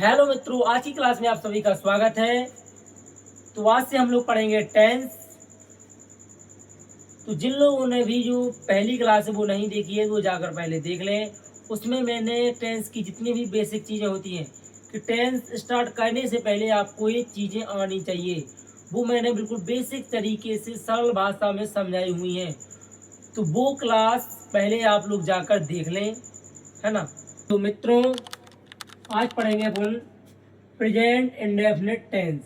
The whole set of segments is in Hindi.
हेलो मित्रों, आज की क्लास में आप सभी का स्वागत है। तो आज से हम लोग पढ़ेंगे टेंस। तो जिन लोगों ने भी जो पहली क्लास है वो नहीं देखी है वो जाकर पहले देख लें। उसमें मैंने टेंस की जितनी भी बेसिक चीज़ें होती हैं कि टेंस स्टार्ट करने से पहले आपको ये चीज़ें आनी चाहिए, वो मैंने बिल्कुल बेसिक तरीके से सरल भाषा में समझाई हुई हैं। तो वो क्लास पहले आप लोग जाकर देख लें, है ना। तो मित्रों, आज पढ़ेंगे अपन प्रेजेंट इंडेफिनिट टेंस,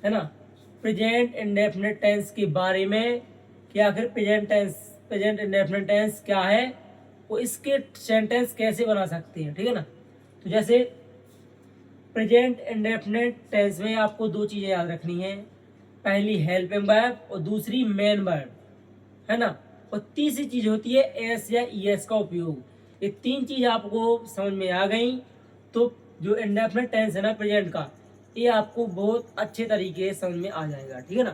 है ना। प्रेजेंट इंडेफिनिट टेंस के बारे में कि आखिर प्रेजेंट इंडेफिनिट टेंस क्या है, वो इसके सेंटेंस कैसे बना सकते हैं, ठीक है ना। तो जैसे प्रेजेंट इंडेफिनिट टेंस में आपको दो चीज़ें याद रखनी है, पहली हेल्पिंग वर्ब और दूसरी मेन वर्ब, है ना। और तीसरी चीज़ होती है एस या ईएस का उपयोग। ये तीन चीज़ आपको समझ में आ गई तो जो इंडेफिनिट टेंस है ना प्रेजेंट का, ये आपको बहुत अच्छे तरीके से समझ में आ जाएगा, ठीक है ना।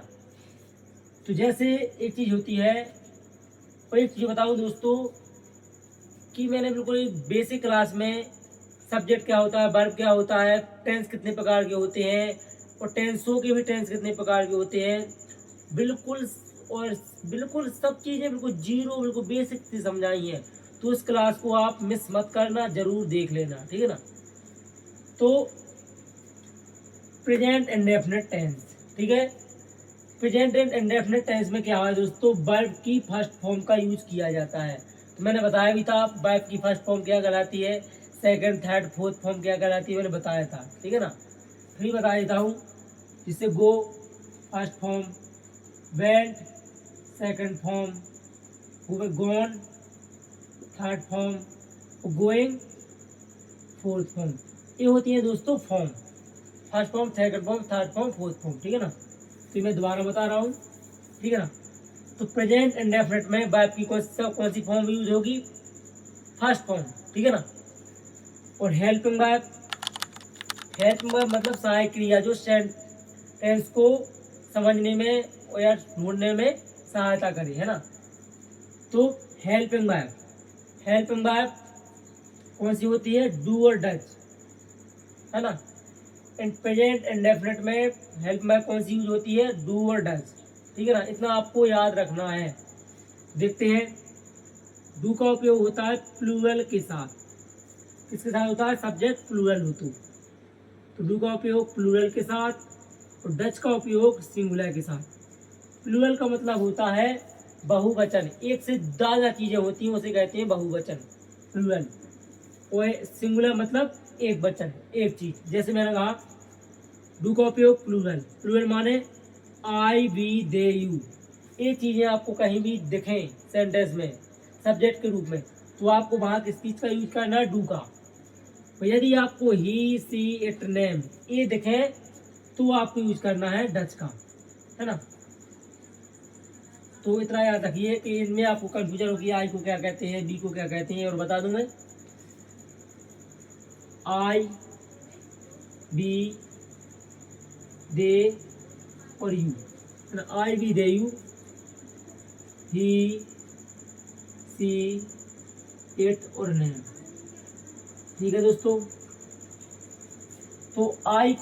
तो जैसे एक चीज़ होती है, और एक चीज़ बताऊँ दोस्तों कि मैंने बिल्कुल बेसिक क्लास में सब्जेक्ट क्या होता है, वर्ब क्या होता है, टेंस कितने प्रकार के होते हैं और टेंसों के भी टेंस कितने प्रकार के होते हैं, बिल्कुल और बिल्कुल सब चीज़ें बिल्कुल जीरो बिल्कुल बेसिक से समझाई हैं। तो इस क्लास को आप मिस मत करना, ज़रूर देख लेना, ठीक है ना। तो प्रेजेंट इंडेफिनिट टेंस, ठीक है। प्रेजेंट एंड इंडेफिनिट टेंस में क्या है दोस्तों, वर्ब की फर्स्ट फॉर्म का यूज किया जाता है। तो मैंने बताया भी था वर्ब की फर्स्ट फॉर्म क्या कहलाती है, सेकंड थर्ड फोर्थ फॉर्म क्या कहलाती है, मैंने बताया था, ठीक है ना। फिर बता देता हूँ, जिससे go first form, went second form, gone third form, going fourth form. ये होती है दोस्तों form, first form, second form, third form, fourth form, ठीक है ना। तो मैं दोबारा बता रहा हूँ, ठीक है ना। तो प्रेजेंट इंडेफिनिट में वर्ब की कौन सी फॉर्म यूज होगी, फर्स्ट फॉर्म, ठीक है ना। और हेल्पिंग वर्ब मतलब सहायक क्रिया जो टेंस को समझने में और या ढूंढने में सहायता करे, है ना। तो हेल्पिंग वर्ब कौन सी होती है, डू और डच, है ना। प्रेजेंट इंडेफिनिट में हेल्प वर्ब कौन सी यूज होती है, डू और डच, ठीक है ना। इतना आपको याद रखना है। देखते हैं, डू का उपयोग होता है प्लूरल के साथ, किसके साथ होता है, सब्जेक्ट प्लूरल हो तो डू का उपयोग प्लूरल के साथ और डच का उपयोग सिंगुलर के साथ। प्लूरल का मतलब होता है बहुवचन, एक से ज्यादा चीजें होती हैं उसे कहते हैं बहुवचन, प्लूरल। और सिंगुलर मतलब एक वचन, एक चीज। जैसे मैंने कहा डू का उपयोग प्लूरल माने आई वी दे यू, ये चीजें आपको कहीं भी दिखें सेंटेंस में सब्जेक्ट के रूप में तो आपको वहां किस चीज का यूज करना है, डू का। और यदि आपको ही सी इट नेम ये दिखें तो आपको यूज करना है डच का, है ना। तो इतना याद रखिए कि इनमें आपको कंफ्यूजन होगी, आई को क्या कहते हैं, बी को क्या कहते हैं, और बता दूं मैं, आई बी दे और यू, है ना। I we they you, he she it और नेम, ठीक है दोस्तों। तो आई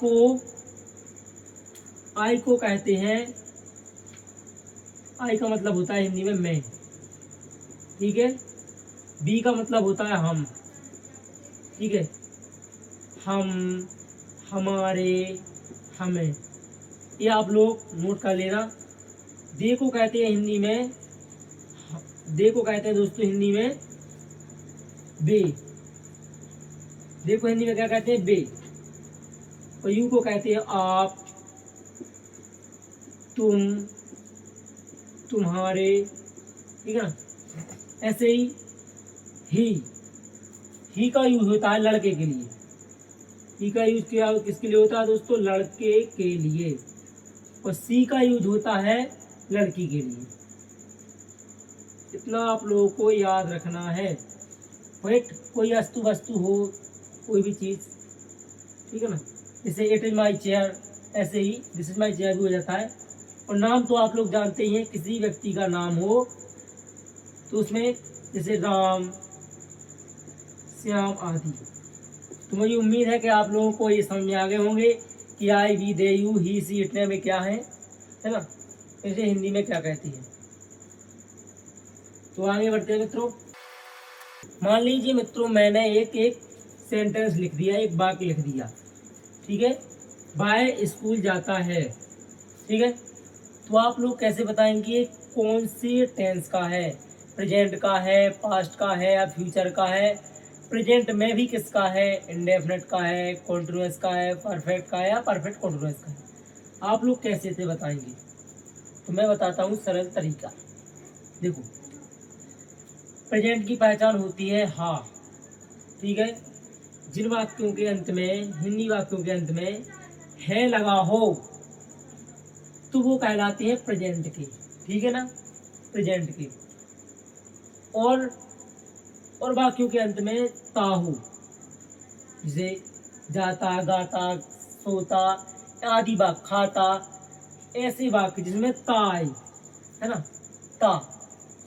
को कहते हैं, आई का मतलब होता है हिंदी में मैं, ठीक है। बी का मतलब होता है हम, ठीक है, हम, हमारे, हमें, ये आप लोग नोट कर लेना। दे को कहते हैं हिंदी में, दे को कहते हैं दोस्तों हिंदी में बे, दे को हिंदी में क्या कहते हैं, बे। और यू को कहते हैं आप, तुम, तुम्हारे, ठीक है ना। ऐसे ही का यूज होता है लड़के के लिए, ही का यूज क्या किसके लिए होता है दोस्तों, लड़के के लिए। और सी का यूज होता है लड़की के लिए। इतना आप लोगों को याद रखना है। कोई वस्तु हो, कोई भी चीज, ठीक है ना। जैसे इट इज माई चेयर, ऐसे ही दिस इज माई चेयर भी हो जाता है। और नाम तो आप लोग जानते ही हैं, किसी व्यक्ति का नाम हो तो उसमें जैसे राम, श्याम आदि, तो मुझे उम्मीद है कि आप लोगों को ये समझ में आ गए होंगे कि आई, वी, दे, यू, ही, सी, इतने में क्या है ना, इसे हिंदी में क्या कहती है। तो आगे बढ़ते हैं मित्रों। मान लीजिए मित्रों, मैंने एक एक सेंटेंस लिख दिया, एक वाक्य लिख दिया, ठीक है। बाय स्कूल जाता है, ठीक है। तो आप लोग कैसे बताएंगे ये कौन सी टेंस का है, प्रेजेंट का है, पास्ट का है या फ्यूचर का है, प्रेजेंट में भी किसका है, इंडेफिनिट का है, कॉन्टिन्यूअस का है, परफेक्ट का है या परफेक्ट कॉन्टिन्यूअस का है। आप लोग कैसे से बताएंगे? तो मैं बताता हूँ सरल तरीका। देखो, प्रेजेंट की पहचान होती है हाँ, ठीक है। जिन वाक्यों के अंत में, हिंदी वाक्यों के अंत में है लगा हो तो वो कहलाते हैं प्रेजेंट के, ठीक है ना, प्रेजेंट के। और वाक्यों के अंत में ता हो, जैसे जाता, गाता, सोता आदि वाक्य, खाता, ऐसे वाक्य जिसमें ता आए, है ना, ता,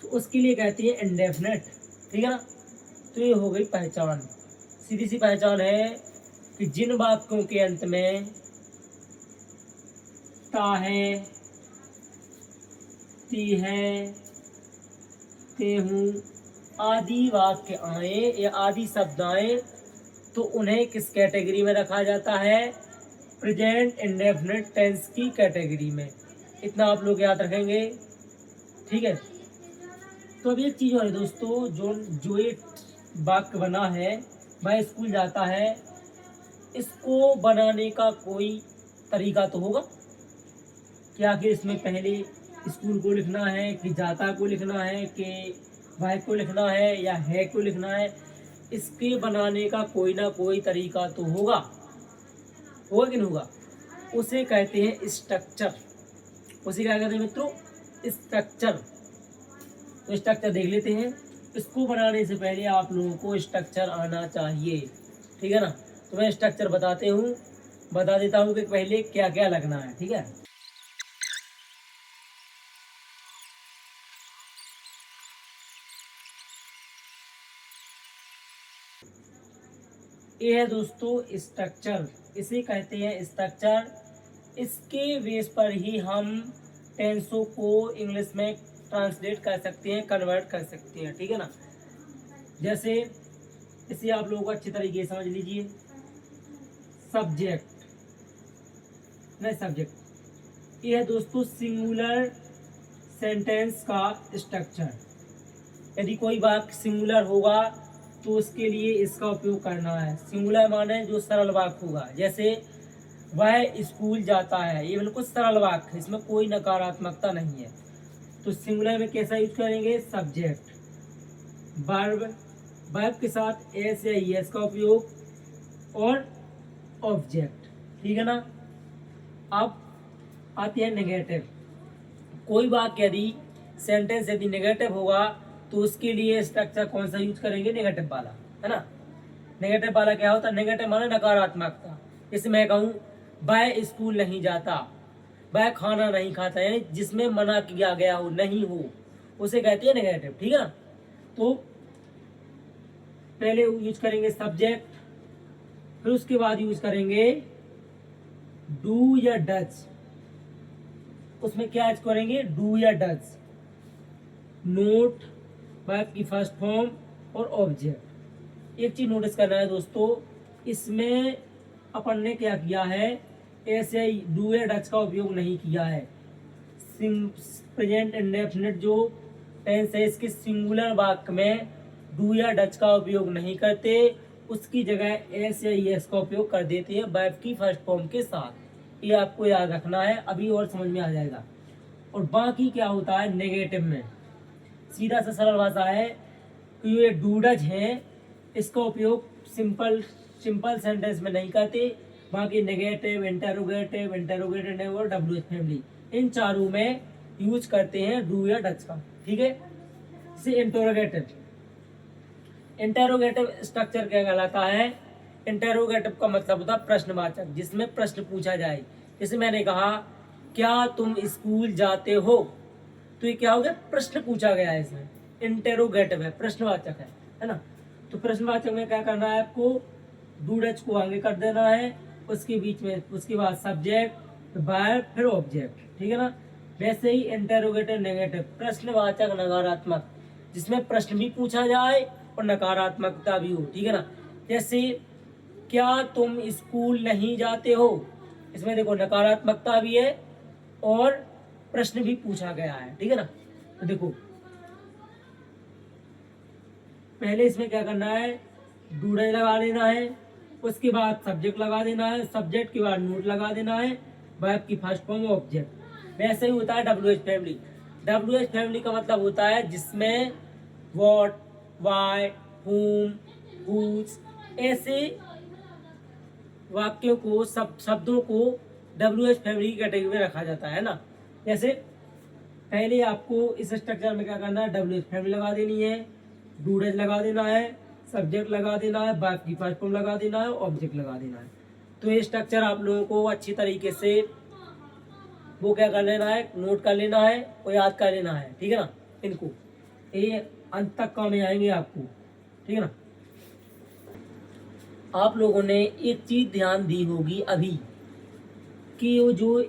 तो उसके लिए कहते हैं इंडेफिनिट, ठीक है ना। तो ये हो गई पहचान, सीधी सी पहचान है कि जिन वाक्यों के अंत में ता है, ती है, ते हूँ आदि वाक्य आए या आदि शब्द आए तो उन्हें किस कैटेगरी में रखा जाता है? प्रेजेंट इंडेफिनिट टेंस की कैटेगरी में। इतना आप लोग याद रखेंगे, ठीक है। तो अब एक चीज और है दोस्तों, जो ये वाक्य बना है, वह स्कूल जाता है, इसको बनाने का कोई तरीका तो होगा कि आखिर इसमें पहले स्कूल को लिखना है कि जाता को लिखना है कि वह को लिखना है या है को लिखना है। इसके बनाने का कोई ना कोई तरीका तो होगा कि नहीं होगा? उसे कहते हैं स्ट्रक्चर। उसे क्या कहते हैं मित्रों? स्ट्रक्चर। तो स्ट्रक्चर देख लेते हैं। इसको बनाने से पहले आप लोगों को स्ट्रक्चर आना चाहिए, ठीक है ना। तो मैं स्ट्रक्चर बता देता हूँ कि पहले क्या क्या लगना है, ठीक है। ये है दोस्तों स्ट्रक्चर, इसे कहते हैं स्ट्रक्चर। इसके बेस पर ही हम टेंसों को इंग्लिश में ट्रांसलेट कर सकते हैं, कन्वर्ट कर सकते हैं, ठीक है ना। जैसे इसे आप लोगों को अच्छी तरीके से समझ लीजिए। सब्जेक्ट, ये है दोस्तों सिंगुलर सेंटेंस का स्ट्रक्चर। यदि कोई वाक्य सिंगुलर होगा तो उसके लिए इसका उपयोग करना है। सिंगुलर माने जो सरल वाक्य होगा, जैसे वह स्कूल जाता है, ये बिल्कुल सरल वाक्य है, इसमें कोई नकारात्मकता नहीं है। तो सिंगुलर में कैसा यूज करेंगे? सब्जेक्ट, वर्ब के साथ एस या एस का उपयोग और ऑब्जेक्ट, ठीक है ना। अब आती है नेगेटिव। कोई वाक्य यदि सेंटेंस यदि नेगेटिव होगा तो उसके लिए स्ट्रक्चर कौन सा यूज करेंगे? नेगेटिव वाला, है ना। नेगेटिव वाला क्या होता है? नेगेटिव माने नकारात्मकता। जैसे मैं कहूँ वह स्कूल नहीं जाता, वह खाना नहीं खाता, यानी जिसमें मना किया गया हो, नहीं हो, उसे कहते हैं नेगेटिव, ठीक है ना। तो पहले यूज करेंगे सब्जेक्ट, फिर उसके बाद यूज करेंगे डू या डज। उसमें क्या यूज करेंगे? डू या डज। नोट, वर्ब की फर्स्ट फॉर्म और ऑब्जेक्ट। एक चीज नोटिस करना है दोस्तों, इसमें अपन ने क्या किया है? ऐसे डू या डज का उपयोग नहीं किया है। प्रेजेंट इंडेफिनिट जो टेंस है, इसके सिंगुलर वाक्य में डू या डज का उपयोग नहीं करते, उसकी जगह एस या एस का उपयोग कर देते हैं वर्ब की फर्स्ट फॉर्म के साथ। ये आपको याद रखना है, अभी और समझ में आ जाएगा। और बाकी क्या होता है नेगेटिव में? सीधा सा सरल भाषा है कि ये डूडज है, इसका उपयोग सिंपल सेंटेंस में नहीं करते। बाकी नेगेटिव, इंटेरोगेटिव और डब्ल्यूएच फैमिली, इन चारों में यूज करते हैं डू या डज का, ठीक है। जैसे इंटेरोगेटिव स्ट्रक्चर क्या कहलाता है? इंटेरोगेटिव का मतलब होता है प्रश्नवाचक, जिसमें प्रश्न पूछा जाए। जैसे मैंने कहा क्या तुम स्कूल जाते हो, तो ये क्या हो गया? प्रश्न पूछा गया है, इसमें इंटेरोगेटिव है, प्रश्नवाचक है ना। तो प्रश्नवाचक में क्या करना है आपको? डूडच को आगे कर देना है, उसके बीच में उसके बाद सब्जेक्ट, वर्ब, फिर ऑब्जेक्ट, ठीक है ना। वैसे ही इंटेरोगेटिव नेगेटिव, प्रश्नवाचक नकारात्मक, जिसमें प्रश्न भी पूछा जाए और नकारात्मकता भी हो, ठीक है ना। जैसे क्या तुम स्कूल नहीं जाते हो, इसमें देखो नकारात्मकता भी है और प्रश्न भी पूछा गया है, ठीक है ना। तो देखो पहले इसमें क्या करना है, डूडे लगा देना है, उसके बाद सब्जेक्ट लगा देना है, सब्जेक्ट के बाद नोट लगा देना है, वर्ब की फर्स्ट फॉर्म ऑब्जेक्ट। वैसे ही होता है WH फैमिली। WH फैमिली का मतलब होता है जिसमें व्हाट, व्हाई, whom, whose ऐसे वाक्यों को, सब शब्दों को WH फैमिली की कैटेगरी में रखा जाता है ना। जैसे पहले आपको इस स्ट्रक्चर में क्या करना है, WH फैमिली लगा देनी है, डूडज लगा देना है, सब्जेक्ट लगा देना है, वर्ब की फर्स्ट फॉर्म लगा देना है, ऑब्जेक्ट लगा देना है। तो ये स्ट्रक्चर आप लोगों को अच्छी तरीके से वो क्या कर लेना है, नोट कर लेना है और याद कर लेना है, ठीक है ना। इनको ये अंत तक काम में आएंगे आपको, ठीक है ना। आप लोगों ने एक चीज ध्यान दी होगी अभी कि वो जो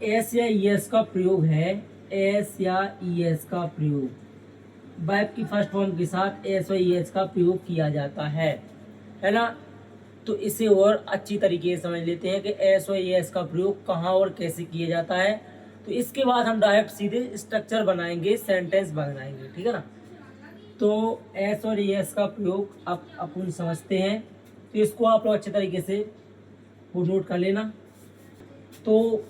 एस या ईएस का प्रयोग है, एस या ईएस का प्रयोग वर्ब की फर्स्ट फॉर्म के साथ एस और ईएस का प्रयोग किया जाता है ना। तो इसे और अच्छी तरीके से समझ लेते हैं कि एस और ईएस का प्रयोग कहाँ और कैसे किया जाता है। तो इसके बाद हम डायरेक्ट सीधे स्ट्रक्चर बनाएंगे, सेंटेंस बनाएंगे, ठीक है ना। तो एस और ईएस का प्रयोग अब अपन समझते हैं, तो इसको आप लोग अच्छे तरीके से वो नोट कर लेना। तो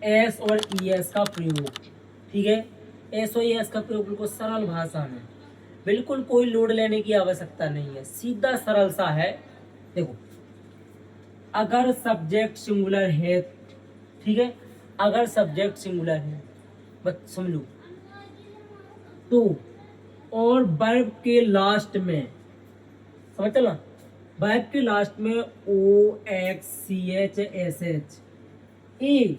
एस और ईएस का प्रयोग, ठीक है, एस और ईएस का प्रयोग बिल्कुल सरल भाषा में, बिल्कुल कोई लोड लेने की आवश्यकता नहीं है, सीधा सरल सा है। देखो अगर सब्जेक्ट सिंगुलर है, ठीक है, अगर सब्जेक्ट सिंगुलर है, बस सुन लो, तो और वर्ब के लास्ट में, समझ चला, वर्ब के लास्ट में OXCH SH ए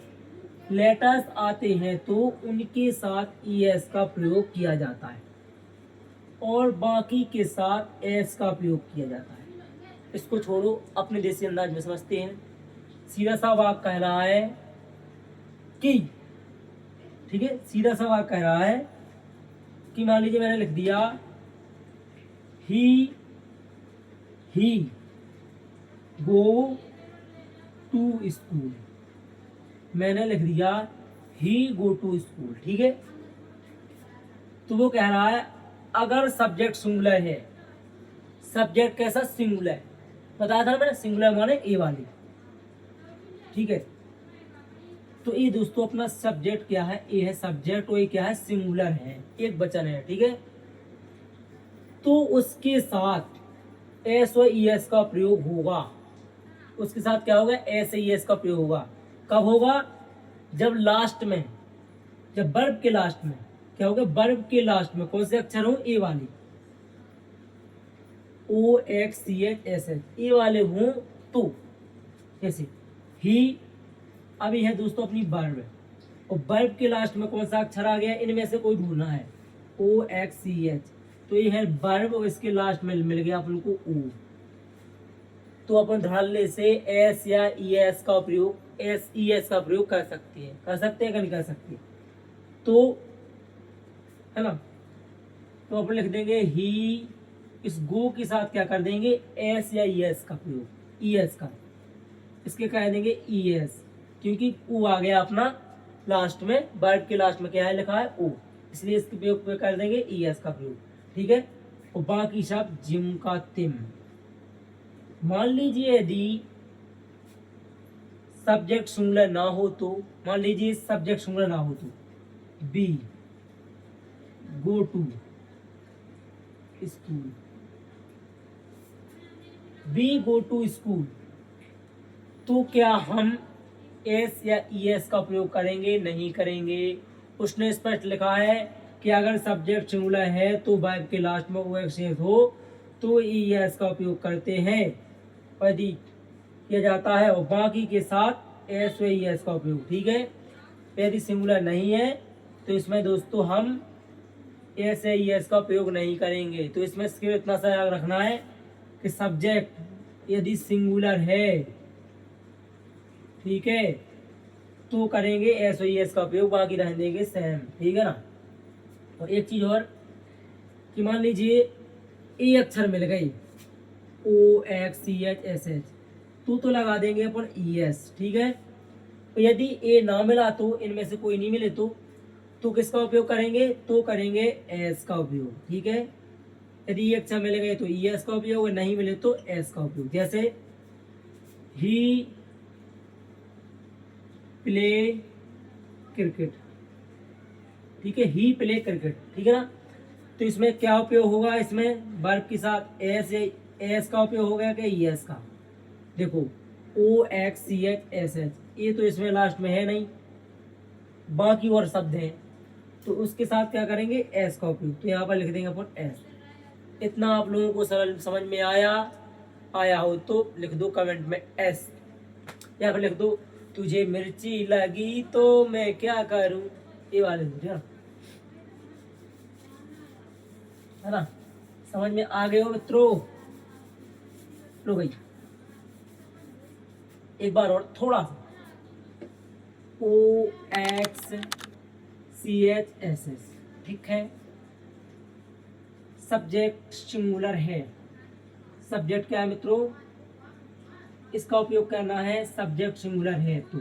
लेटर्स आते हैं तो उनके साथ ES का प्रयोग किया जाता है और बाकी के साथ S का प्रयोग किया जाता है। इसको छोड़ो, अपने देसी अंदाज में समझते हैं। सीधा सा वाक्य कह रहा है कि, ठीक है, सीधा सा वाक्य कह रहा है कि मान लीजिए मैंने लिख दिया ही गो टू स्कूल, मैंने लिख दिया ही गो टू स्कूल, ठीक है। तो वो कह रहा है अगर सब्जेक्ट सिंगुलर है, सब्जेक्ट कैसा, सिंगुलर, बताया था ना मैंने, सिंगुलर माने ए वाली, ठीक है। तो ये दोस्तों अपना सब्जेक्ट क्या है, ए है सब्जेक्ट, और ये क्या है, सिंगुलर है, एक वचन है, ठीक है। तो उसके साथ एस और ईएस का प्रयोग होगा, उसके साथ क्या होगा, एस और ईएस का प्रयोग होगा। कब होगा, जब लास्ट में, जब वर्ब के लास्ट में क्या होगा, वर्ब के लास्ट में कौन से अक्षर हो, ए वाली, OXCH SH ए वाले हों तो, जैसे ही, अभी है दोस्तों अपनी वर्ब, और वर्ब के लास्ट में कौन सा अक्षर आ गया, इनमें से कोई ढूंढना है, OXCH, तो ये है वर्ब और इसके लास्ट में मिल गया अपन को O। तो अपन ध्यान से एस या ईएस का प्रयोग, SES का प्रयोग कर सकते हैं, कि नहीं कर सकते, तो है ना। तो अपन लिख देंगे ही, इस गो के साथ क्या कर देंगे, एस या ईएस का प्रयोग, ईएस का, इसके कह देंगे ईएस, क्योंकि ओ आ गया अपना लास्ट में, वर्ब के लास्ट में क्या है लिखा है ओ, इसलिए इसके प्रयोग पे कर देंगे ईएस का प्रयोग, ठीक है। और बाकी शब्द जिम का तिम, मान लीजिए यदि सब्जेक्ट सिंगुलर ना हो तो, मान लीजिए सब्जेक्ट सिंगुलर ना हो तो we go to school, we go to school, तो क्या हम एस या ईएस का प्रयोग करेंगे, नहीं करेंगे। उसने स्पष्ट लिखा है कि अगर सब्जेक्ट सिंगुलर है तो वर्ब के लास्ट में OXCH हो तो ईएस का उपयोग करते हैं, यदि किया जाता है, और बाकी के साथ एस व ईएस का उपयोग, ठीक है। यदि सिंगुलर नहीं है तो इसमें दोस्तों हम एस या ईएस का प्रयोग नहीं करेंगे। तो इसमें सिर्फ इतना सा याद रखना है कि सब्जेक्ट यदि सिंगुलर है, ठीक है, तो करेंगे एस और एस का उपयोग, बाकी रहने देंगे सेम, ठीक है ना। और एक चीज और कि मान लीजिए ए अक्षर मिल गई, O X C H S H, तो लगा देंगे अपन ई एस, ठीक है। तो यदि ए ना मिला तो इनमें से कोई नहीं मिले तो किसका उपयोग करेंगे, तो करेंगे एस का उपयोग, ठीक है। यदि ये अक्षर मिल गए तो ई एस का उपयोग, नहीं मिले तो एस का उपयोग। जैसे ही प्ले क्रिकेट, ठीक है, ही प्ले क्रिकेट, ठीक है ना। तो इसमें क्या उपयोग होगा, इसमें वर्ब के साथ एस का उपयोग हो गया कि ई एस का। देखो O X C H S H, ये तो इसमें लास्ट में है नहीं, बाकी और शब्द हैं, तो उसके साथ क्या करेंगे, एस का उपयोग। तो यहाँ पर लिख देंगे अपन एस। इतना आप लोगों को सरल समझ में आया हो तो लिख दो कमेंट में एस, या फिर लिख दो तुझे मिर्ची लगी तो मैं क्या करूं, ये वाले है ना। समझ में आ गए हो मित्रों। लो भाई एक बार और थोड़ा सा, O X C H S S, ठीक है। सब्जेक्ट सिंगुलर है, सब्जेक्ट क्या है मित्रों, इसका उपयोग करना है, सब्जेक्ट सिंगुलर है तो,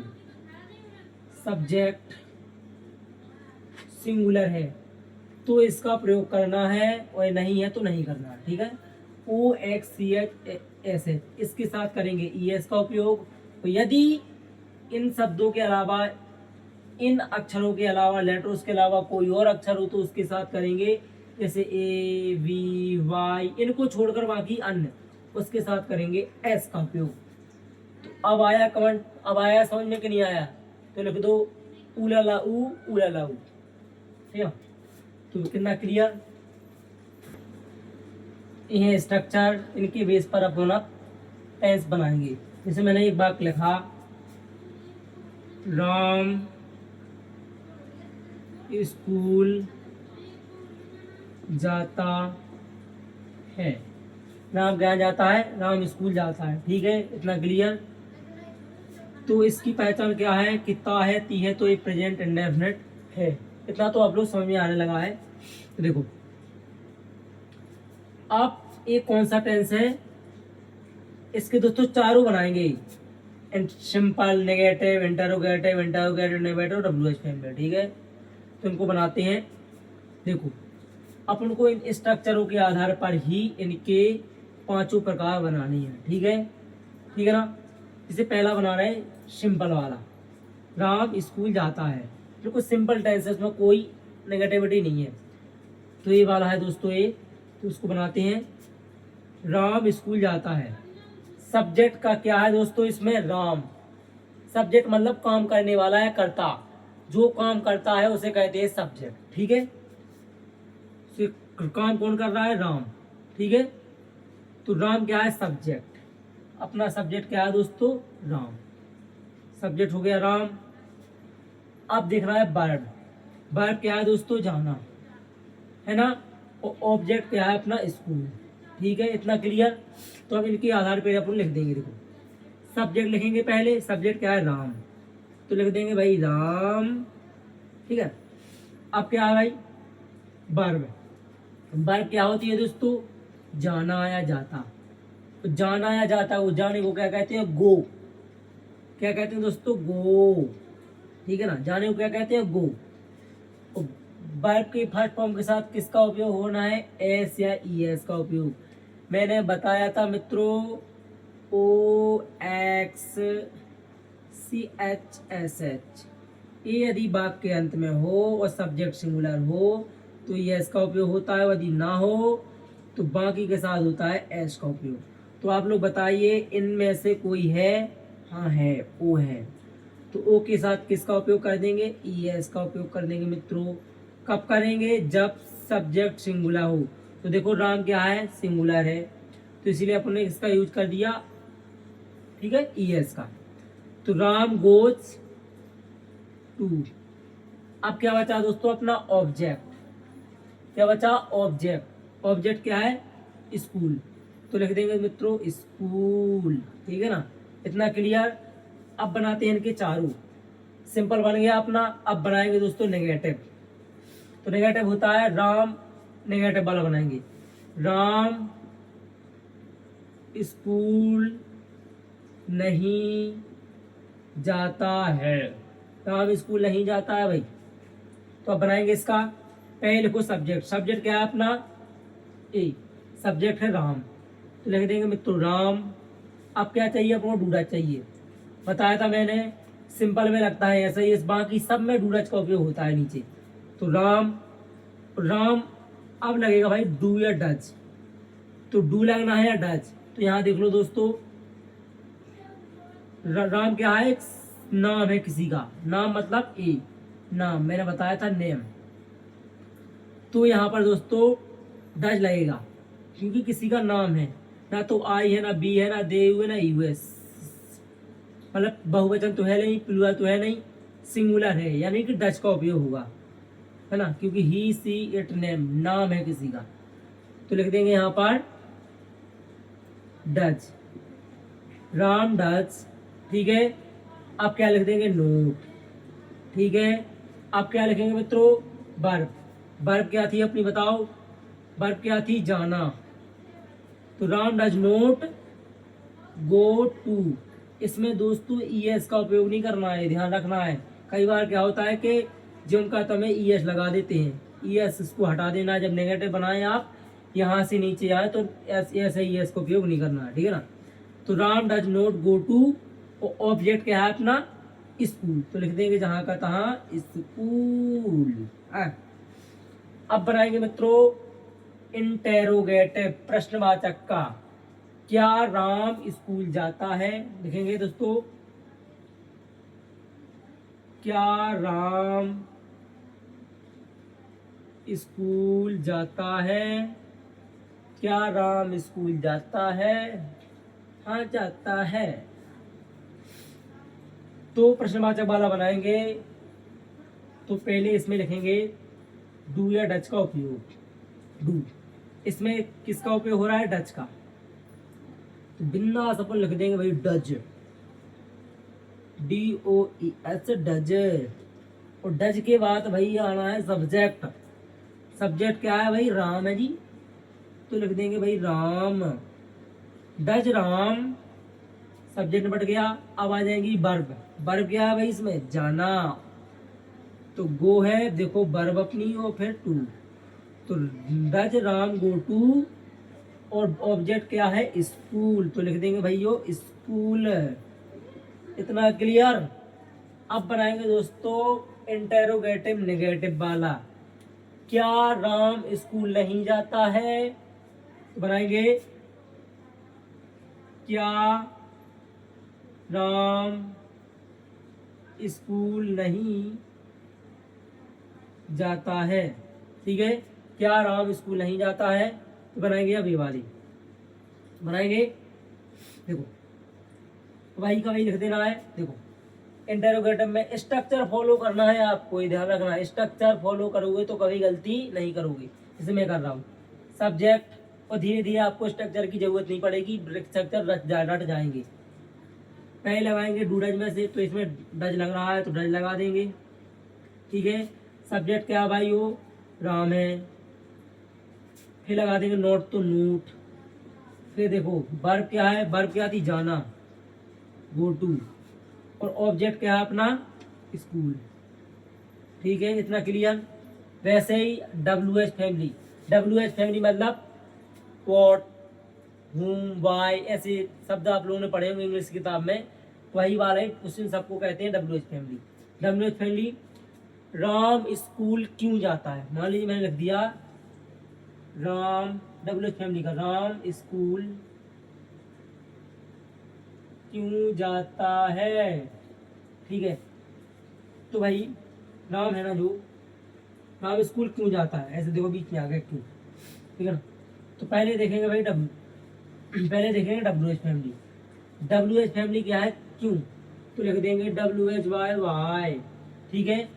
सब्जेक्ट सिंगुलर है तो इसका प्रयोग करना है, और नहीं है तो नहीं करना है, ठीक है। O X C H S H, इसके साथ करेंगे ई एस का उपयोग। तो यदि इन शब्दों के अलावा, इन अक्षरों के अलावा, लेटर्स के अलावा कोई और अक्षर हो तो उसके साथ करेंगे, जैसे ए वी वाई, इनको छोड़कर बाकी अन्य, उसके साथ करेंगे एस का उपयोग। तो अब आया कमेंट, अब आया समझ में कि नहीं आया, तो लिख दो उलाला ऊ, उलाला ऊ, ठीक है। तो कितना क्लियर, यह स्ट्रक्चर, इनके बेस पर अपना टेंस बनाएंगे। जैसे मैंने एक बार लिखा, राम स्कूल जाता है, राम कहाँ जाता है, राम स्कूल जाता है, ठीक है, इतना क्लियर। तो इसकी पहचान क्या है, कितना है, ती है, तो ये प्रेजेंट इंडेफिनिट है। इतना तो आप लोग समझ में आने लगा है। तो देखो आप एक कौन सा टेंस है, इसके दोस्तों चारों बनाएंगे, simple, negative, interrogative, interrogative negative, WH form, ठीक है। तो इनको बनाते हैं। देखो अपन को इन स्ट्रक्चरों के आधार पर ही इनके पांचों प्रकार बनानी है, ठीक है, ठीक है ना। इसे पहला बनाना है सिंपल वाला, राम स्कूल जाता है, बिल्कुल सिंपल टेंस है, इसमें कोई नेगेटिविटी नहीं है। तो ये वाला है दोस्तों ये, तो उसको बनाते हैं, राम स्कूल जाता है। सब्जेक्ट का क्या है दोस्तों, इसमें राम, सब्जेक्ट मतलब काम करने वाला है, कर्ता, जो काम करता है उसे कहते हैं सब्जेक्ट, ठीक है। काम कौन कर रहा है, राम, ठीक है। तो राम क्या है, सब्जेक्ट, अपना सब्जेक्ट क्या है दोस्तों, राम, सब्जेक्ट हो गया राम। अब देख रहा है वर्ब, वर्ब क्या है दोस्तों, जाना, है ना। और ऑब्जेक्ट क्या है अपना, स्कूल, ठीक है, इतना क्लियर। तो अब इनके आधार पर अपन लिख देंगे। देखो सब्जेक्ट लिखेंगे पहले, सब्जेक्ट क्या है, राम, तो लिख देंगे भाई राम, ठीक है। अब क्या है भाई, वर्ब, वर्ब क्या होती है दोस्तों, जाना या जाता। तो जाना या जाता, वो जाने को क्या कहते हैं, गो, क्या कहते हैं दोस्तों, गो, ठीक है ना, जाने को क्या कहते हैं, गो। वर्ब के फर्स्ट फॉर्म के साथ किसका उपयोग होना है, एस या ई एस का उपयोग। मैंने बताया था मित्रों, O X C H S H, ये यदि वाक्य के अंत में हो और सब्जेक्ट सिंगुलर हो तो एस का उपयोग होता है, यदि ना हो तो बाकी के साथ होता है एस का उपयोग। तो आप लोग बताइए इनमें से कोई है, हाँ है, ओ है, तो ओ के साथ किसका उपयोग कर देंगे, ई एस का उपयोग कर देंगे मित्रों। कब करेंगे, जब सब्जेक्ट सिंगुलर हो। तो देखो राम क्या है, सिंगुलर है, तो इसीलिए अपन ने इसका यूज कर दिया, ठीक है, ई एस का। तो राम गोज टू। अब क्या बचा दोस्तों, अपना ऑब्जेक्ट, क्या बचा, ऑब्जेक्ट, ऑब्जेक्ट क्या है, स्कूल। तो लिख देंगे मित्रों स्कूल। ठीक है ना, इतना क्लियर। अब बनाते हैं इनके चारों। सिंपल बन गया अपना। अब बनाएंगे दोस्तों नेगेटिव। तो नेगेटिव होता है राम, नेगेटिव वाला बनाएंगे। राम स्कूल नहीं जाता है। राम स्कूल नहीं जाता है भाई। तो अब बनाएंगे इसका। पहले लिखो सब्जेक्ट। सब्जेक्ट क्या है अपना? ए। सब्जेक्ट है राम, तो लिख देंगे मित्रों राम। अब क्या चाहिए अपना? डूडज चाहिए। बताया था मैंने, सिंपल में लगता है ऐसा ही, इस बाकी सब में डूडज का उपयोग होता है नीचे। तो राम, राम। अब लगेगा भाई डू या डज। तो डू लगना है या डज? तो यहाँ देख लो दोस्तों, राम क्या है? एक नाम है किसी का। नाम मतलब ए, नाम मैंने बताया था नेम। तो यहाँ पर दोस्तों डज लगेगा, क्योंकि किसी का नाम है। ना तो आई है, ना बी है, ना दे हुए, ना यूएस। मतलब बहुवचन तो है नहीं, प्लूरल तो है नहीं, सिंगुलर है, यानी कि डज का उपयोग होगा, है ना, क्योंकि ही सी इट नेम, नाम है किसी का। तो लिख देंगे यहाँ पर डज, राम डज। ठीक है। अब क्या लिख देंगे? नोट। ठीक है। अब क्या लिखेंगे मित्रों? वर्ब। वर्ब क्या थी अपनी बताओ? वर्ब क्या थी? जाना। तो Ram does not go to. इसमें दोस्तों ईएस का उपयोग नहीं करना है, ध्यान रखना है। कई बार क्या होता है कि जिन का तमें ईएस लगा देते हैं, ईएस इसको हटा देना। जब नेगेटिव बनाए आप यहाँ से नीचे आए तो ऐसे ईएस का उपयोग नहीं करना है, ठीक है ना। तो Ram does not go to, object क्या है अपना? स्कूल। तो लिख देंगे जहां का तहां स्कूल। अब बनाएंगे मित्रों इंटेरोगेटिव, प्रश्नवाचक का। क्या राम स्कूल जाता है? लिखेंगे दोस्तों, क्या राम स्कूल जाता है? क्या राम स्कूल जाता है? हाँ जाता है। तो प्रश्नवाचक वाला बनाएंगे। तो पहले इसमें लिखेंगे डू या डच का उपयोग। डू, इसमें किसका उपयोग हो रहा है? डच का। तो बिंदास अपन लिख देंगे भाई डज, DOES, डज। और डज के बाद भाई आना है सब्जेक्ट। सब्जेक्ट क्या है भाई? राम है जी। तो लिख देंगे भाई Ram, does Ram. Subject but गया। अब आ जाएंगी वर्ब। वर्ब क्या है भाई इसमें? जाना। तो गो है, देखो वर्ब अपनी, और फिर टू। तो डज राम गो टू, और ऑब्जेक्ट क्या है? स्कूल। तो लिख देंगे भाई यो स्कूल। इतना क्लियर। अब बनाएंगे दोस्तों इंटेरोगेटिव नेगेटिव वाला। क्या राम स्कूल नहीं जाता है? तो बनाएंगे क्या राम स्कूल नहीं जाता है। ठीक है। क्या राम स्कूल नहीं जाता है? तो बनाएंगे अब ये वाली बनाएंगे। देखो वही का वही लिख देना है। देखो इंटेरोगेटिव में स्ट्रक्चर फॉलो करना है आपको, ये ध्यान रखना है। स्ट्रक्चर फॉलो करोगे तो कभी गलती नहीं करोगे, जैसे मैं कर रहा हूँ। सब्जेक्ट, और धीरे धीरे आपको स्ट्रक्चर की जरूरत नहीं पड़ेगी, स्ट्रक्चर रट जाएंगे। पहले लगाएंगे डू डज में से, तो इसमें डज लग रहा है तो डज लगा देंगे। ठीक है। सब्जेक्ट क्या भाई? वो राम है। फिर लगा देंगे नोट, तो नोट। फिर देखो वर्ब क्या है? वर्ब क्या थी? जाना, गो टू। और ऑब्जेक्ट क्या है अपना? स्कूल। ठीक है, इतना क्लियर। वैसे ही WH फैमिली। WH फैमिली मतलब व्हाट, whom, why, ऐसे शब्द आप लोगों ने पढ़े होंगे इंग्लिश किताब में। वही वाले क्वेश्चन सबको कहते हैं WH family. WH family, Ram school क्यों जाता है? मान लीजिए मैंने लिख दिया राम, WH फैमिली का, राम स्कूल क्यों जाता है। ठीक है। तो भाई राम है ना, जो राम स्कूल क्यों जाता है, ऐसे देखो बीच में आ गया क्यों। ठीक है ना। तो पहले देखेंगे भाई पहले देखेंगे WH फैमिली। WH फैमिली क्या है? क्यों। तो लिख देंगे WHY। ठीक है।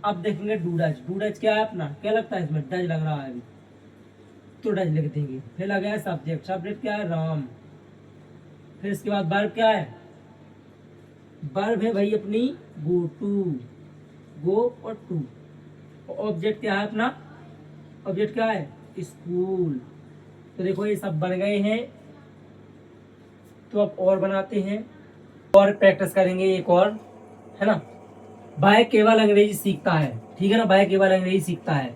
अब देखेंगे डूडज। डूडज क्या है अपना? क्या लगता है इसमें? डज लग रहा है अभी। तो डज लिख देंगे। फिर लगा है सब्जेक्ट, सब्जेक्ट क्या है राम। फिर इसके बाद वर्ब क्या है, वर्ब है भाई अपनी गो टू, गो और टू। ऑब्जेक्ट क्या है अपना, ऑब्जेक्ट क्या है स्कूल। तो देखो ये सब बन गए हैं। तो अब और बनाते हैं और प्रैक्टिस करेंगे एक और, है ना। भाई केवल अंग्रेजी सीखता है, ठीक है ना, भाई केवल अंग्रेजी सीखता है।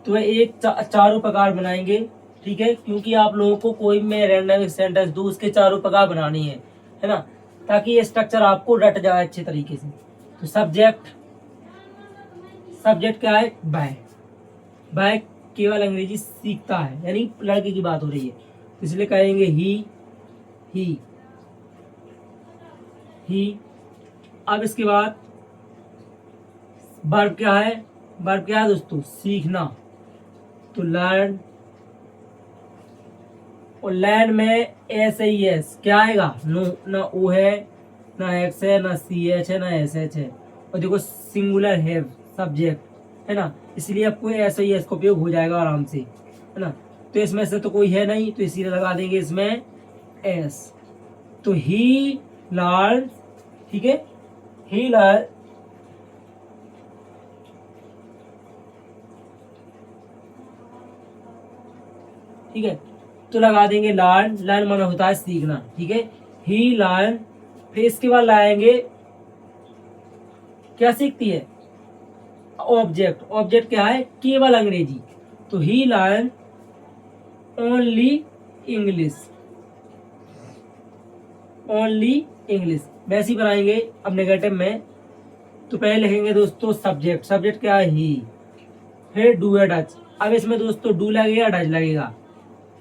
तो एक चारों प्रकार बनाएंगे, ठीक है, क्योंकि आप लोगों को कोई मैं रैंडम सेंटेंस दूं उसके चारों प्रकार बनानी है ना, ताकि ये स्ट्रक्चर आपको रट जाए अच्छे तरीके से। तो सब्जेक्ट, सब्जेक्ट क्या है बाय, बाय केवल अंग्रेजी सीखता है, यानी लड़के की बात हो रही है, तो इसलिए कहेंगे ही। अब इसके बाद वर्ब क्या है, वर्ब क्या है दोस्तों सीखना, तो लर्न। और लर्न में एस आई एस क्या आएगा, नो ना ओ है ना एक्स है ना सी एच है ना एस एच है। और देखो सिंगुलर है सब्जेक्ट, है ना, इसलिए आपको एस आई एस का उपयोग हो जाएगा आराम से, है ना। तो इसमें से तो कोई है नहीं, तो इसीलिए लगा देंगे इसमें एस। तो ही लर्न, ठीक है, ही लर्न, ठीक है, तो लगा देंगे लर्न, लर्न माना होता है सीखना, ठीक है, ही लर्न। फिर इसके बाद लाएंगे क्या सीखती है ऑब्जेक्ट, ऑब्जेक्ट क्या है केवल अंग्रेजी, तो he learn only English, only English. वैसे ही बनाएंगे अब नेगेटिव में। तो पहले लिखेंगे दोस्तों सब्जेक्ट, सब्जेक्ट क्या है ही, फिर डू या डच। अब इसमें दोस्तों डू लगेगा डच लगेगा,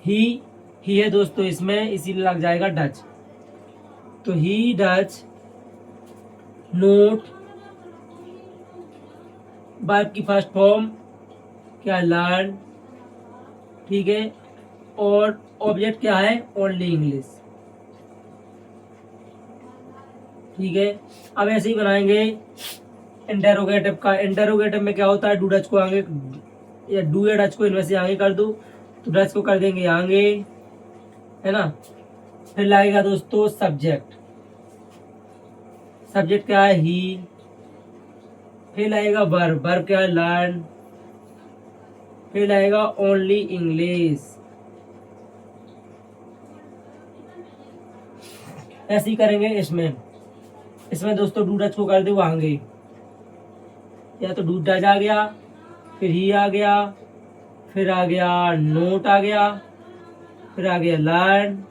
ही है दोस्तों इसमें, इसीलिए लग जाएगा डच। तो ही डच नोट, वर्ब की फर्स्ट फॉर्म क्या लर्न, ठीक है, और ऑब्जेक्ट क्या है ओनली इंग्लिश, ठीक है। अब ऐसे ही बनाएंगे इंटेरोगेटिव का। इंटेरोगेटिव में क्या होता है, डू डच को आगे या डू या डच को इनमें से आगे कर दो, तो डच को कर देंगे आगे, है ना। फिर लगेगा दोस्तों सब्जेक्ट, सब्जेक्ट क्या है ही। फिर लगेगा वर्ब, वर्ब क्या है लर्न। फिर लगेगा ओनली इंग्लिश। ऐसे ही करेंगे इसमें, इसमें दोस्तों डू डच को कर दो आगे, या तो डू डच आ गया, फिर ही आ गया, फिर आ गया नोट आ गया, फिर आ गया लर्न।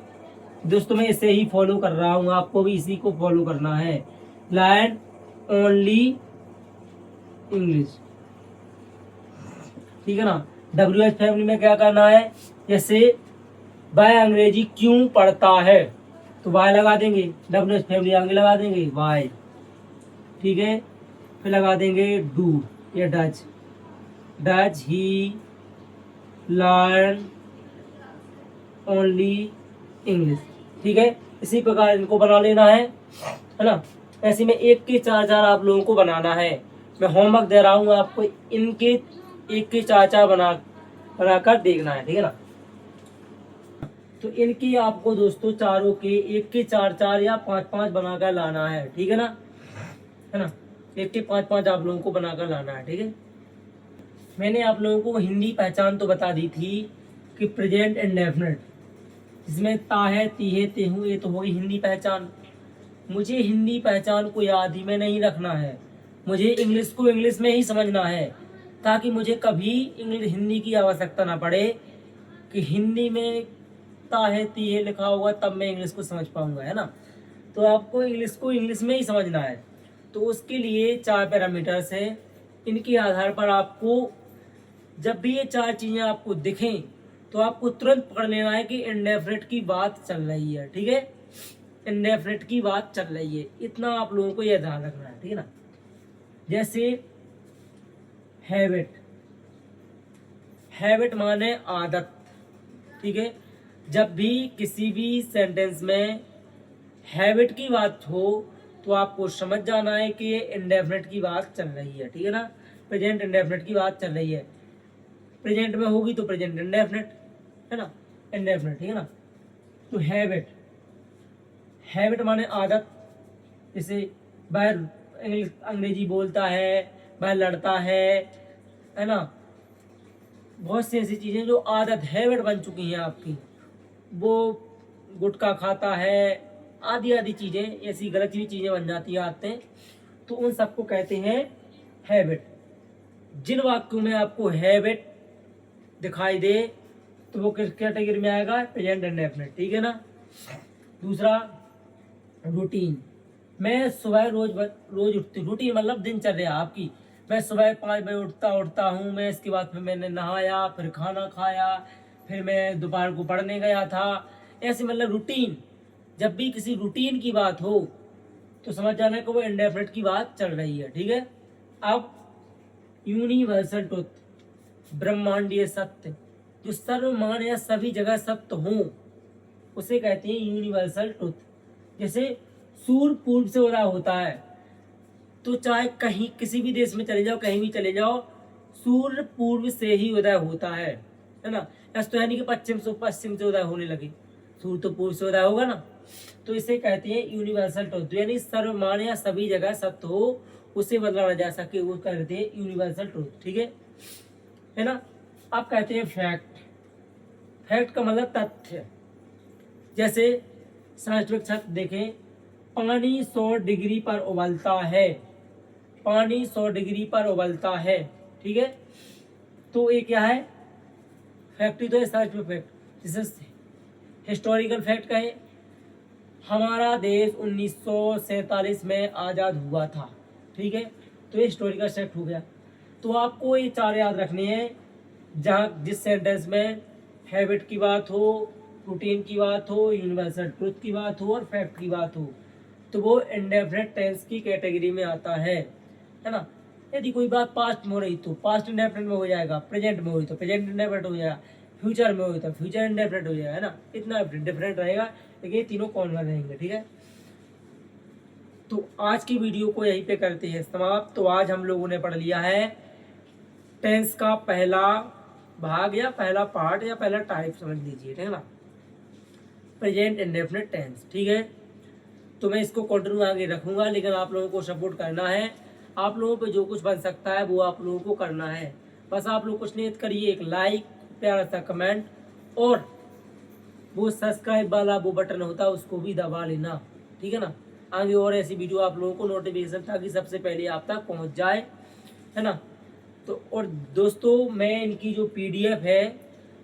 दोस्तों मैं इसे ही फॉलो कर रहा हूँ, आपको भी इसी को फॉलो करना है, लर्न ओनली इंग्लिश, ठीक है ना। डब्ल्यू एच फैमिली में क्या करना है, जैसे वह अंग्रेजी क्यों पढ़ता है, तो वाई लगा देंगे, डब्ल्यू एच फैमिली आगे लगा देंगे वाई, ठीक है। फिर लगा देंगे डू या डच, डच ही लर्न ओनली इंग्लिश, ठीक है। इसी प्रकार इनको बना लेना है ना। ऐसे में एक के चार चार आप लोगों को बनाना है। मैं होमवर्क दे रहा हूँ आपको, इनके एक के चार चार बनाकर देखना है, ठीक है ना। तो इनकी आपको दोस्तों चारों के एक के चार चार या पांच पांच बनाकर लाना है, ठीक है ना, एक के पांच पांच आप लोगों को बनाकर लाना है, ठीक है। मैंने आप लोगों को हिंदी पहचान तो बता दी थी कि प्रेजेंट इंडेफिनिट, इसमें ता है ती है ते हूँ, ये तो होगी हिंदी पहचान। मुझे हिंदी पहचान को याद ही में नहीं रखना है, मुझे इंग्लिश को इंग्लिश में ही समझना है, ताकि मुझे कभी इंग्लिश हिंदी की आवश्यकता ना पड़े कि हिंदी में ता है ती है लिखा होगा तब मैं इंग्लिश को समझ पाऊंगा, है ना। तो आपको इंग्लिश को इंग्लिश में ही समझना है। तो उसके लिए चार पैरामीटर्स है, इनके आधार पर आपको जब भी ये चार चीज़ें आपको दिखें तो आपको तुरंत पकड़ लेना है कि इंडेफिनिट की बात चल रही है, ठीक है, इंडेफिनिट की बात चल रही है, इतना आप लोगों को यह ध्यान रखना है, ठीक है ना। जैसे हैबिट, हैबिट माने आदत, ठीक है। जब भी किसी भी सेंटेंस में हैबिट की बात हो तो आपको समझ जाना है कि ये इंडेफिनिट की बात चल रही है, ठीक है ना, प्रेजेंट इंडेफिनिट की बात चल रही है। प्रेजेंट में होगी तो प्रेजेंट इंडेफिनिट, है ना, इंडेफिनिट, ठीक है ना। तो हैबिट, हैबिट माने आदत। जैसे वह अंग्रेजी बोलता है, वह लड़ता है ना, बहुत सी ऐसी चीज़ें जो आदत हैबिट बन चुकी हैं आपकी, वो गुटखा खाता है, आदि आदि चीज़ें, ऐसी गलत भी चीज़ें बन जाती हैं आदतें, तो उन सबको कहते हैं हैबिट। जिन वाक्यों में आपको हैबिट दिखाई दे तो वो किस कैटेगरी में आएगा, प्रेजेंट इंडेफिनिट, ठीक है ना। दूसरा रूटीन, मैं सुबह रोज उठती, रूटीन मतलब दिनचर्या आपकी। मैं सुबह 5 बजे उठता हूँ, मैं इसके बाद फिर मैंने नहाया, फिर खाना खाया, फिर मैं दोपहर को पढ़ने गया था, ऐसे मतलब रूटीन। जब भी किसी रूटीन की बात हो तो समझ जाना कि वो इंडेफिनिट की बात चल रही है, ठीक है। अब यूनिवर्सल ट्रुथ, ब्रह्मांडीय सत्य, जो सर्वमान्य या सभी जगह सत्य हो, उसे कहते हैं यूनिवर्सल ट्रुथ। जैसे सूर्य पूर्व से उदय होता है, तो चाहे कहीं किसी भी देश में चले जाओ, कहीं भी चले जाओ, सूर्य पूर्व से ही उदय होता है ना। ऐसा तो है नहीं कि पश्चिम से उदय होने लगे, सूर्य तो पूर्व से उदय होगा ना। तो इसे कहते हैं यूनिवर्सल ट्रुथ, यानी सर्वमान्य या सभी जगह सत्य हो, उसे बदला न जा सके, वो कहते हैं यूनिवर्सल ट्रुथ, ठीक है ना। अब कहते हैं फैक्ट, फैक्ट का मतलब तथ्य। जैसे साइंटिफिक सत्य देखें, पानी 100 डिग्री पर उबलता है, पानी 100 डिग्री पर उबलता है, ठीक है। तो ये क्या है, फैक्ट ही तो है, साइंटिफिक फैक्ट। जैसे हिस्टोरिकल फैक्ट कहें, हमारा देश 1947 में आज़ाद हुआ था, ठीक है, तो ये हिस्टोरिकल फैक्ट हो गया। तो आपको ये 4 याद रखने हैं, जहाँ जिस सेंटेंस में हैबिट की बात हो, रूटीन की बात हो, यूनिवर्सल ट्रुथ की बात हो और फैक्ट की बात हो, तो वो इंडेफिनिट टेंस की कैटेगरी में आता है ना। यदि कोई बात पास्ट में हो रही तो पास्ट इंडेफिनिट में हो जाएगा, प्रेजेंट में हुई तो प्रेजेंट इंडेफिनिट हो जाएगा, फ्यूचर में हुई तो फ्यूचर इंडेफिनिट हो जाएगा, है ना। इतना डिफरेंट रहेगा, लेकिन ये तीनों कॉमन रहेंगे, ठीक है। तो आज की वीडियो को यहीं पे करते हैं समाप्त। तो आज हम लोगों ने पढ़ लिया है टेंस का पहला भाग या पहला पार्ट या पहला टाइप, समझ लीजिए, ठीक है ना, प्रेजेंट इंडेफिनिट टेंस, ठीक है। तो मैं इसको कंटिन्यू आगे रखूंगा, लेकिन आप लोगों को सपोर्ट करना है। आप लोगों पे जो कुछ बन सकता है वो आप लोगों को करना है। बस आप लोग कुछ नहीं करिए, एक लाइक, प्यारा सा कमेंट, और वो सब्सक्राइब वाला वो बटन होता है उसको भी दबा लेना, ठीक है ना। आगे और ऐसी वीडियो आप लोगों को नोटिफिकेशन ताकि सबसे पहले आप तक पहुंच जाए, है ना। तो और दोस्तों, मैं इनकी जो PDF है,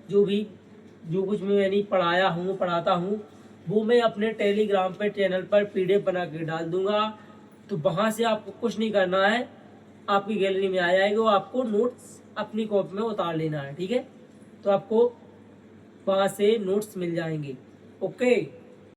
जो कुछ मैंने पढ़ाया हूँ पढ़ाता हूँ, वो मैं अपने टेलीग्राम पे चैनल पर PDF बना के डाल दूंगा। तो वहाँ से आपको कुछ नहीं करना है, आपकी गैलरी में आ जाएगा, वो आपको नोट्स अपनी कॉपी में उतार लेना है, ठीक है। तो आपको वहाँ से नोट्स मिल जाएंगे, ओके।